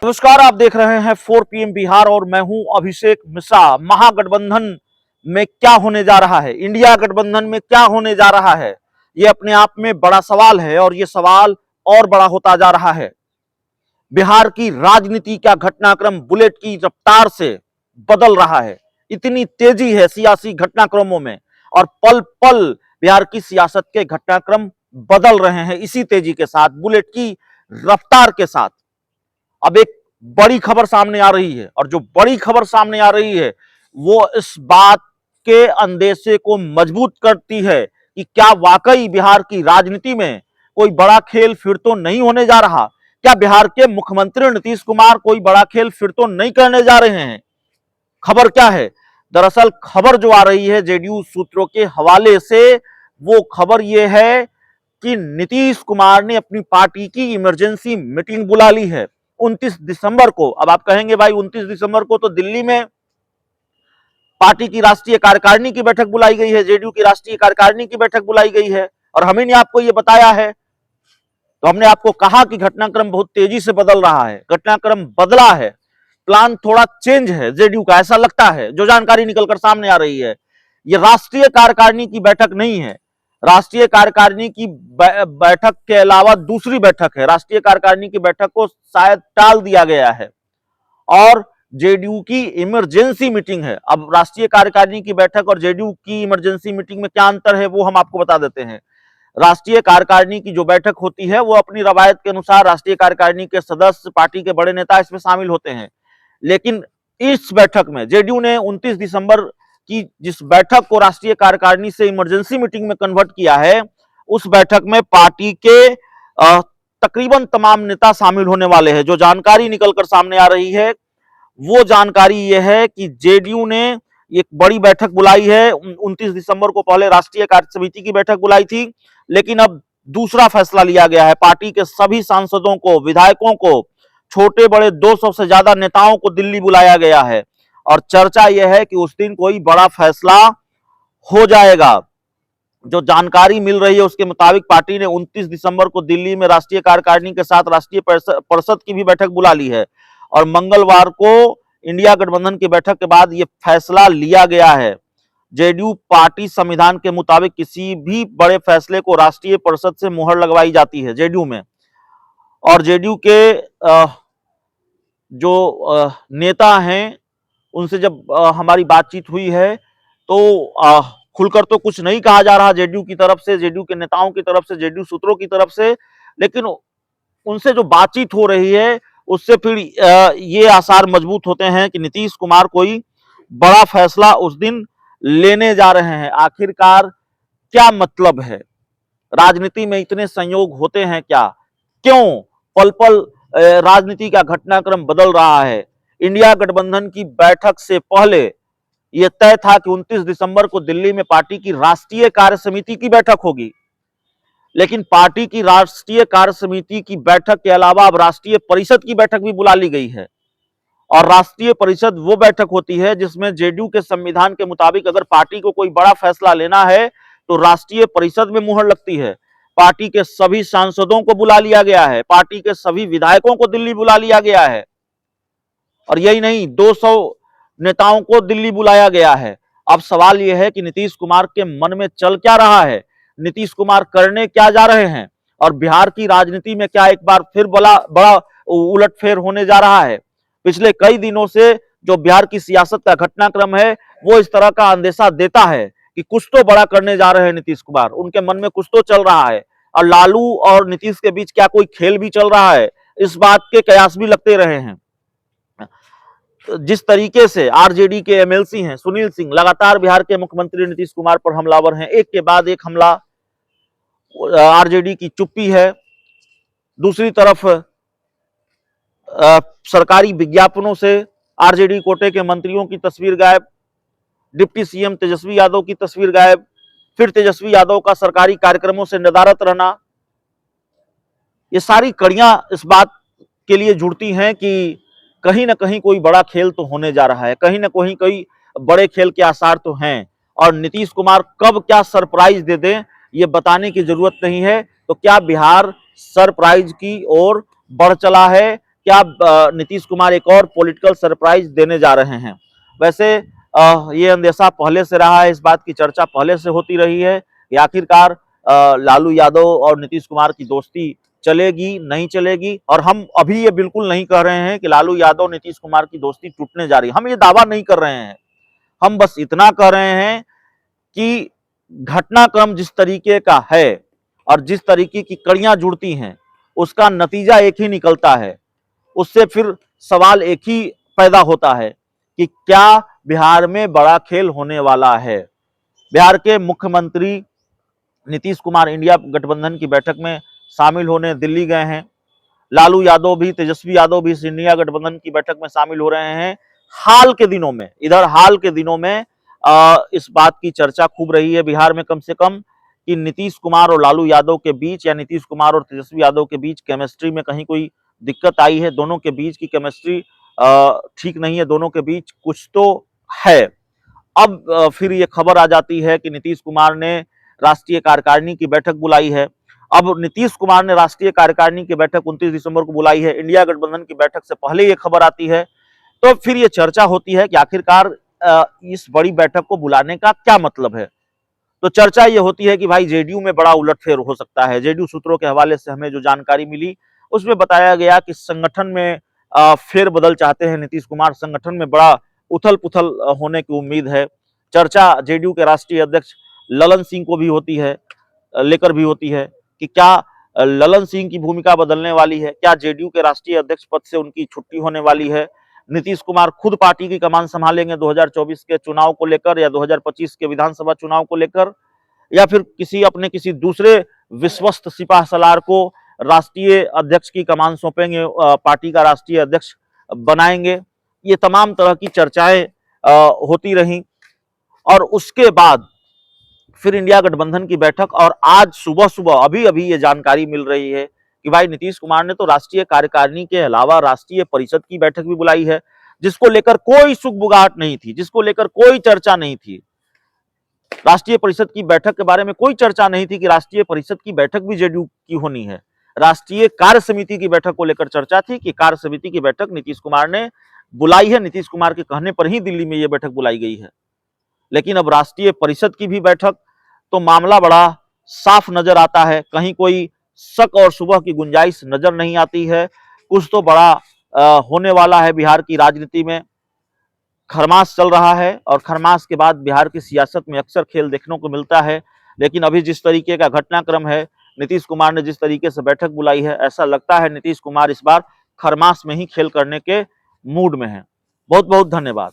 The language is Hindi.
नमस्कार, आप देख रहे हैं 4 PM बिहार और मैं हूं अभिषेक मिश्रा। महागठबंधन में क्या होने जा रहा है, इंडिया गठबंधन में क्या होने जा रहा है, यह अपने आप में बड़ा सवाल है और यह सवाल और बड़ा होता जा रहा है। बिहार की राजनीति का घटनाक्रम बुलेट की रफ्तार से बदल रहा है। इतनी तेजी है सियासी घटनाक्रमों में और पल पल बिहार की सियासत के घटनाक्रम बदल रहे हैं इसी तेजी के साथ, बुलेट की रफ्तार के साथ। अब एक बड़ी खबर सामने आ रही है और जो बड़ी खबर सामने आ रही है वो इस बात के अंदेशे को मजबूत करती है कि क्या वाकई बिहार की राजनीति में कोई बड़ा खेल फिर तो नहीं होने जा रहा। क्या बिहार के मुख्यमंत्री नीतीश कुमार कोई बड़ा खेल फिर तो नहीं करने जा रहे हैं। खबर क्या है? दरअसल खबर जो आ रही है जेडीयू सूत्रों के हवाले से, वो खबर यह है कि नीतीश कुमार ने अपनी पार्टी की इमरजेंसी मीटिंग बुला ली है 29 दिसंबर को। अब आप कहेंगे भाई 29 दिसंबर को तो दिल्ली में पार्टी की राष्ट्रीय कार्यकारिणी की बैठक बुलाई गई है, जेडीयू की राष्ट्रीय कार्यकारिणी की बैठक बुलाई गई है और हमें ने आपको यह बताया है। तो हमने आपको कहा कि घटनाक्रम बहुत तेजी से बदल रहा है, घटनाक्रम बदला है, प्लान थोड़ा चेंज है जेडीयू का, ऐसा लगता है। जो जानकारी निकलकर सामने आ रही है, यह राष्ट्रीय कार्यकारिणी की बैठक नहीं है। राष्ट्रीय कार्यकारिणी की बैठक के अलावा दूसरी बैठक है, राष्ट्रीय कार्यकारिणी की बैठक को शायद टाल दिया गया है और जेडीयू की इमरजेंसी मीटिंग है। अब राष्ट्रीय कार्यकारिणी की बैठक और जेडीयू की इमरजेंसी मीटिंग में क्या अंतर है वो हम आपको बता देते हैं। राष्ट्रीय कार्यकारिणी की जो बैठक होती है वो अपनी रवायत के अनुसार राष्ट्रीय कार्यकारिणी के सदस्य, पार्टी के बड़े नेता इसमें शामिल होते हैं। लेकिन इस बैठक में जेडीयू ने 29 दिसंबर की जिस बैठक को राष्ट्रीय कार्यकारिणी से इमरजेंसी मीटिंग में कन्वर्ट किया है, उस बैठक में पार्टी के तकरीबन तमाम नेता शामिल होने वाले हैं। जो जानकारी निकलकर सामने आ रही है वो जानकारी यह है कि जेडीयू ने एक बड़ी बैठक बुलाई है 29 दिसंबर को। पहले राष्ट्रीय कार्य समिति की बैठक बुलाई थी, लेकिन अब दूसरा फैसला लिया गया है। पार्टी के सभी सांसदों को, विधायकों को, छोटे बड़े 200 से ज्यादा नेताओं को दिल्ली बुलाया गया है और चर्चा यह है कि उस दिन कोई बड़ा फैसला हो जाएगा। जो जानकारी मिल रही है उसके मुताबिक पार्टी ने 29 दिसंबर को दिल्ली में राष्ट्रीय कार्यकारिणी के साथ राष्ट्रीय परिषद की भी बैठक बुला ली है और मंगलवार को इंडिया गठबंधन की बैठक के बाद यह फैसला लिया गया है। जेडीयू पार्टी संविधान के मुताबिक किसी भी बड़े फैसले को राष्ट्रीय परिषद से मुहर लगवाई जाती है जेडीयू में। और जेडीयू के जो नेता हैं उनसे जब हमारी बातचीत हुई है तो खुलकर तो कुछ नहीं कहा जा रहा जेडीयू की तरफ से, जेडीयू के नेताओं की तरफ से, जेडीयू सूत्रों की तरफ से, लेकिन उनसे जो बातचीत हो रही है उससे फिर ये आसार मजबूत होते हैं कि नीतीश कुमार कोई बड़ा फैसला उस दिन लेने जा रहे हैं। आखिरकार क्या मतलब है? राजनीति में इतने संयोग होते हैं क्या? क्यों पल पल राजनीति का घटनाक्रम बदल रहा है? इंडिया गठबंधन की बैठक से पहले यह तय था कि 29 दिसंबर को दिल्ली में पार्टी की राष्ट्रीय कार्य समिति की बैठक होगी, लेकिन पार्टी की राष्ट्रीय कार्य समिति की बैठक के अलावा अब राष्ट्रीय परिषद की बैठक भी बुला ली गई है। और राष्ट्रीय परिषद वो बैठक होती है जिसमें जेडीयू के संविधान के मुताबिक अगर पार्टी को कोई बड़ा फैसला लेना है तो राष्ट्रीय परिषद में मुहर लगती है। पार्टी के सभी सांसदों को बुला लिया गया है, पार्टी के सभी विधायकों को दिल्ली बुला लिया गया है और यही नहीं, 200 नेताओं को दिल्ली बुलाया गया है। अब सवाल यह है कि नीतीश कुमार के मन में चल क्या रहा है, नीतीश कुमार करने क्या जा रहे हैं और बिहार की राजनीति में क्या एक बार फिर बड़ा उलटफेर होने जा रहा है। पिछले कई दिनों से जो बिहार की सियासत का घटनाक्रम है वो इस तरह का अंदेशा देता है कि कुछ तो बड़ा करने जा रहे हैं नीतीश कुमार, उनके मन में कुछ तो चल रहा है। और लालू और नीतीश के बीच क्या कोई खेल भी चल रहा है, इस बात के कयास भी लगते रहे हैं। जिस तरीके से आरजेडी के एमएलसी हैं सुनील सिंह लगातार बिहार के मुख्यमंत्री नीतीश कुमार पर हमलावर हैं, एक के बाद एक हमला, आरजेडी की चुप्पी है। दूसरी तरफ सरकारी विज्ञापनों से आरजेडी कोटे के मंत्रियों की तस्वीर गायब, डिप्टी सीएम तेजस्वी यादव की तस्वीर गायब, फिर तेजस्वी यादव का सरकारी कार्यक्रमों से नदारत रहना। ये सारी कड़ियां इस बात के लिए जुड़ती हैं कि कहीं ना कहीं कोई बड़ा खेल तो होने जा रहा है, कहीं ना कहीं कोई बड़े खेल के आसार तो हैं और नीतीश कुमार कब क्या सरप्राइज दे दें ये बताने की जरूरत नहीं है। तो क्या बिहार सरप्राइज की ओर बढ़ चला है? क्या नीतीश कुमार एक और पॉलिटिकल सरप्राइज देने जा रहे हैं। वैसे ये अंदेशा पहले से रहा है, इस बात की चर्चा पहले से होती रही है कि आखिरकार लालू यादव और नीतीश कुमार की दोस्ती चलेगी नहीं चलेगी। और हम अभी ये बिल्कुल नहीं कह रहे हैं कि लालू यादव नीतीश कुमार की दोस्ती टूटने जा रही है, हम ये दावा नहीं कर रहे हैं। हम बस इतना कह रहे हैं कि घटनाक्रम जिस तरीके का है और जिस तरीके की कड़ियां जुड़ती हैं, उसका नतीजा एक ही निकलता है। उससे फिर सवाल एक ही पैदा होता है कि क्या बिहार में बड़ा खेल होने वाला है। बिहार के मुख्यमंत्री नीतीश कुमार इंडिया गठबंधन की बैठक में शामिल होने दिल्ली गए हैं। लालू यादव भी, तेजस्वी यादव भी इस इंडिया गठबंधन की बैठक में शामिल हो रहे हैं। हाल के दिनों में इस बात की चर्चा खूब रही है बिहार में, कम से कम, कि नीतीश कुमार और लालू यादव के बीच या नीतीश कुमार और तेजस्वी यादव के बीच केमिस्ट्री में कहीं कोई दिक्कत आई है। दोनों के बीच की केमिस्ट्री ठीक नहीं है, दोनों के बीच कुछ तो है। अब फिर ये खबर आ जाती है कि नीतीश कुमार ने राष्ट्रीय कार्यकारिणी की बैठक बुलाई है। अब नीतीश कुमार ने राष्ट्रीय कार्यकारिणी की बैठक 29 दिसंबर को बुलाई है, इंडिया गठबंधन की बैठक से पहले ये खबर आती है। तो फिर ये चर्चा होती है कि आखिरकार इस बड़ी बैठक को बुलाने का क्या मतलब है। तो चर्चा ये होती है कि भाई जेडीयू में बड़ा उलटफेर हो सकता है। जेडीयू सूत्रों के हवाले से हमें जो जानकारी मिली उसमें बताया गया कि संगठन में फेरबदल चाहते हैं नीतीश कुमार, संगठन में बड़ा उथल पुथल होने की उम्मीद है। चर्चा जेडीयू के राष्ट्रीय अध्यक्ष ललन सिंह को भी होती है, लेकर भी होती है कि क्या ललन सिंह की भूमिका बदलने वाली है, क्या जेडीयू के राष्ट्रीय अध्यक्ष पद से उनकी छुट्टी होने वाली है, नीतीश कुमार खुद पार्टी की कमान संभालेंगे 2024 के चुनाव को लेकर या 2025 के विधानसभा चुनाव को लेकर, या फिर किसी दूसरे विश्वस्त सिपाह सलार को राष्ट्रीय अध्यक्ष की कमान सौंपेंगे, पार्टी का राष्ट्रीय अध्यक्ष बनाएंगे। ये तमाम तरह की चर्चाएं होती रहीं। और उसके बाद फिर इंडिया गठबंधन की बैठक, और आज सुबह सुबह अभी ये जानकारी मिल रही है कि भाई नीतीश कुमार ने तो राष्ट्रीय कार्यकारिणी के अलावा राष्ट्रीय परिषद की बैठक भी बुलाई है, जिसको लेकर कोई सुगबुगाहट नहीं थी, जिसको लेकर कोई चर्चा नहीं थी। राष्ट्रीय परिषद की बैठक के बारे में कोई चर्चा नहीं थी कि राष्ट्रीय परिषद की बैठक भी जेडीयू की होनी है। राष्ट्रीय कार्य समिति की बैठक को लेकर चर्चा थी कि कार्य समिति की बैठक नीतीश कुमार ने बुलाई है, नीतीश कुमार के कहने पर ही दिल्ली में यह बैठक बुलाई गई है। लेकिन अब राष्ट्रीय परिषद की भी बैठक, तो मामला बड़ा साफ नजर आता है, कहीं कोई शक और शुबह की गुंजाइश नजर नहीं आती है। कुछ तो बड़ा होने वाला है बिहार की राजनीति में। खरमास चल रहा है और खरमास के बाद बिहार की सियासत में अक्सर खेल देखने को मिलता है। लेकिन अभी जिस तरीके का घटनाक्रम है, नीतीश कुमार ने जिस तरीके से बैठक बुलाई है, ऐसा लगता है नीतीश कुमार इस बार खरमास में ही खेल करने के मूड में है। बहुत बहुत धन्यवाद।